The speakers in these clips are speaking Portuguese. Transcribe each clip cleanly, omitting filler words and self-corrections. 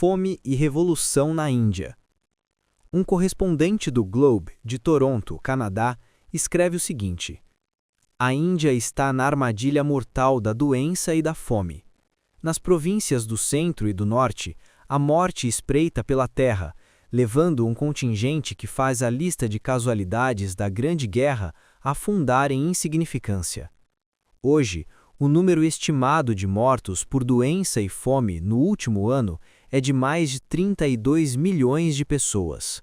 Fome e revolução na Índia. Um correspondente do Globe, de Toronto, Canadá, escreve o seguinte: a Índia está na armadilha mortal da doença e da fome. Nas províncias do centro e do norte, a morte espreita pela terra, levando um contingente que faz a lista de casualidades da Grande Guerra afundar em insignificância. Hoje, o número estimado de mortos por doença e fome no último ano é de mais de 32 milhões de pessoas.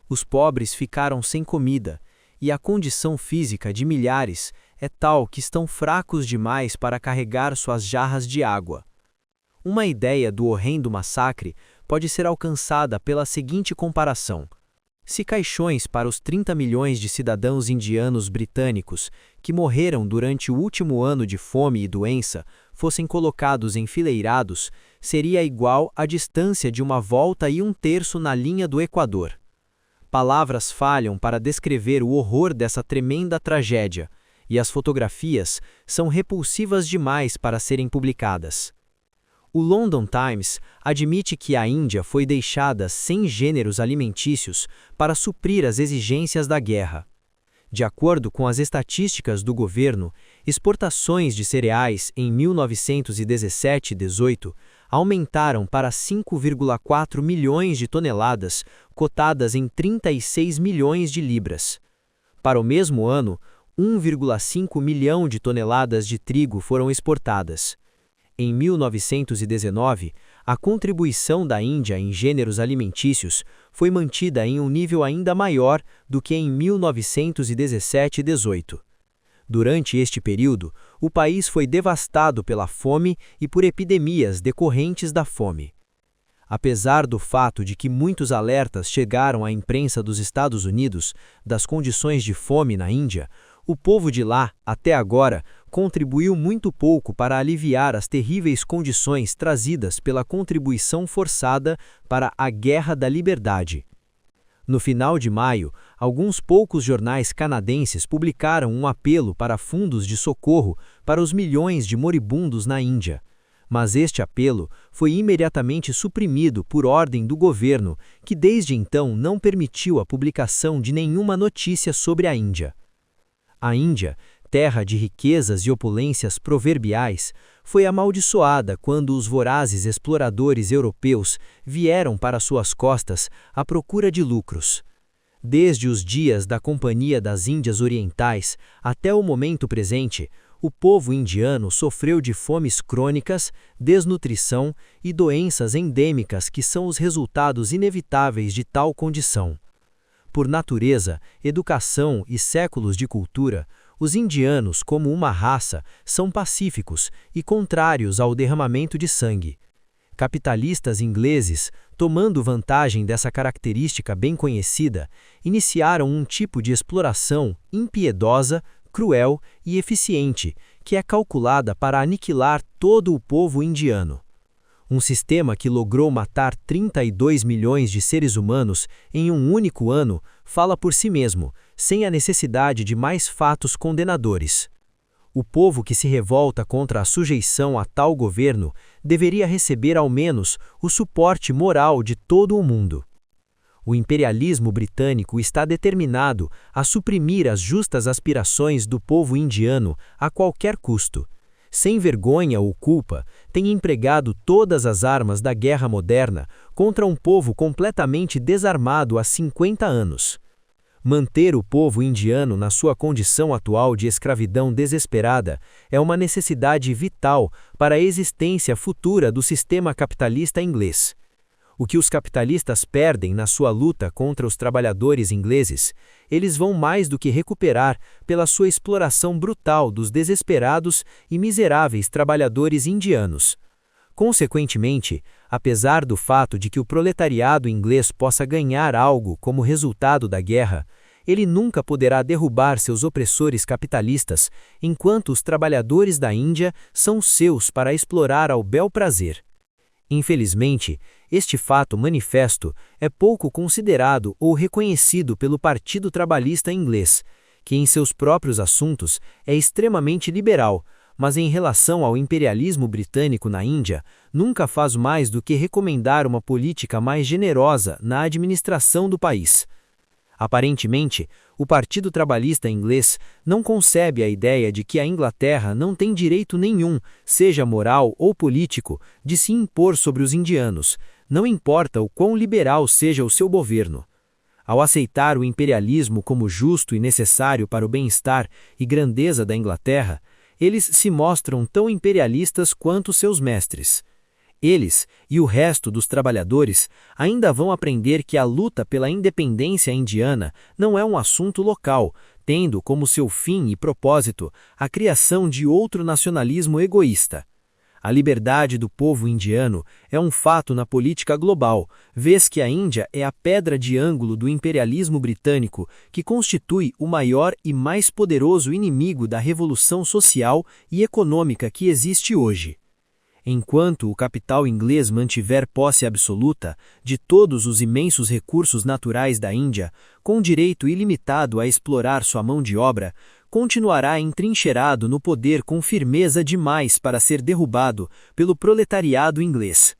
Os pobres ficaram sem comida, e a condição física de milhares é tal que estão fracos demais para carregar suas jarras de água. Uma ideia do horrendo massacre pode ser alcançada pela seguinte comparação: se caixões para os 30 milhões de cidadãos indianos britânicos que morreram durante o último ano de fome e doença fossem colocados enfileirados, seria igual à distância de uma volta e um terço na linha do Equador. Palavras falham para descrever o horror dessa tremenda tragédia, e as fotografias são repulsivas demais para serem publicadas. O London Times admite que a Índia foi deixada sem gêneros alimentícios para suprir as exigências da guerra. De acordo com as estatísticas do governo, exportações de cereais em 1917-18 aumentaram para 5,4 milhões de toneladas, cotadas em 36 milhões de libras. Para o mesmo ano, 1,5 milhão de toneladas de trigo foram exportadas. Em 1919, a contribuição da Índia em gêneros alimentícios foi mantida em um nível ainda maior do que em 1917-18. Durante este período, o país foi devastado pela fome e por epidemias decorrentes da fome. Apesar do fato de que muitos alertas chegaram à imprensa dos Estados Unidos das condições de fome na Índia, o povo de lá, até agora, contribuiu muito pouco para aliviar as terríveis condições trazidas pela contribuição forçada para a Guerra da Liberdade. No final de maio, alguns poucos jornais canadenses publicaram um apelo para fundos de socorro para os milhões de moribundos na Índia. Mas este apelo foi imediatamente suprimido por ordem do governo, que desde então não permitiu a publicação de nenhuma notícia sobre a Índia. A Índia, terra de riquezas e opulências proverbiais, foi amaldiçoada quando os vorazes exploradores europeus vieram para suas costas à procura de lucros. Desde os dias da Companhia das Índias Orientais até o momento presente, o povo indiano sofreu de fomes crônicas, desnutrição e doenças endêmicas que são os resultados inevitáveis de tal condição. Por natureza, educação e séculos de cultura, os indianos, como uma raça, são pacíficos e contrários ao derramamento de sangue. Capitalistas ingleses, tomando vantagem dessa característica bem conhecida, iniciaram um tipo de exploração impiedosa, cruel e eficiente, que é calculada para aniquilar todo o povo indiano. Um sistema que logrou matar 32 milhões de seres humanos em um único ano fala por si mesmo, sem a necessidade de mais fatos condenadores. O povo que se revolta contra a sujeição a tal governo deveria receber ao menos o suporte moral de todo o mundo. O imperialismo britânico está determinado a suprimir as justas aspirações do povo indiano a qualquer custo. Sem vergonha ou culpa, tem empregado todas as armas da guerra moderna contra um povo completamente desarmado há 50 anos. Manter o povo indiano na sua condição atual de escravidão desesperada é uma necessidade vital para a existência futura do sistema capitalista inglês. O que os capitalistas perdem na sua luta contra os trabalhadores ingleses, eles vão mais do que recuperar pela sua exploração brutal dos desesperados e miseráveis trabalhadores indianos. Consequentemente, apesar do fato de que o proletariado inglês possa ganhar algo como resultado da guerra, ele nunca poderá derrubar seus opressores capitalistas enquanto os trabalhadores da Índia são seus para explorar ao bel prazer. Infelizmente, este fato manifesto é pouco considerado ou reconhecido pelo Partido Trabalhista inglês, que em seus próprios assuntos é extremamente liberal, mas em relação ao imperialismo britânico na Índia, nunca faz mais do que recomendar uma política mais generosa na administração do país. Aparentemente, o Partido Trabalhista inglês não concebe a ideia de que a Inglaterra não tem direito nenhum, seja moral ou político, de se impor sobre os indianos, não importa o quão liberal seja o seu governo. Ao aceitar o imperialismo como justo e necessário para o bem-estar e grandeza da Inglaterra, eles se mostram tão imperialistas quanto seus mestres. Eles e o resto dos trabalhadores ainda vão aprender que a luta pela independência indiana não é um assunto local, tendo como seu fim e propósito a criação de outro nacionalismo egoísta. A liberdade do povo indiano é um fato na política global, vez que a Índia é a pedra de ângulo do imperialismo britânico, que constitui o maior e mais poderoso inimigo da revolução social e econômica que existe hoje. Enquanto o capital inglês mantiver posse absoluta de todos os imensos recursos naturais da Índia, com direito ilimitado a explorar sua mão de obra, continuará entrincheirado no poder com firmeza demais para ser derrubado pelo proletariado inglês.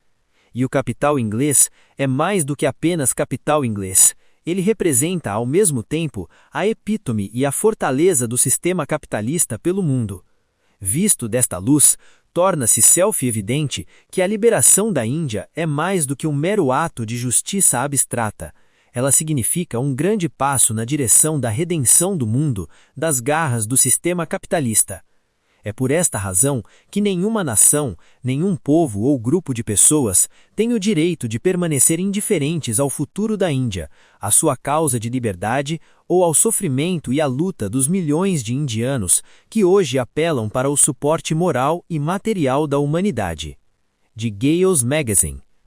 E o capital inglês é mais do que apenas capital inglês. Ele representa, ao mesmo tempo, a epítome e a fortaleza do sistema capitalista pelo mundo. Visto desta luz, torna-se self-evidente que a liberação da Índia é mais do que um mero ato de justiça abstrata. Ela significa um grande passo na direção da redenção do mundo das garras do sistema capitalista. É por esta razão que nenhuma nação, nenhum povo ou grupo de pessoas tem o direito de permanecer indiferentes ao futuro da Índia, à sua causa de liberdade ou ao sofrimento e à luta dos milhões de indianos que hoje apelam para o suporte moral e material da humanidade. De Gales Magazine.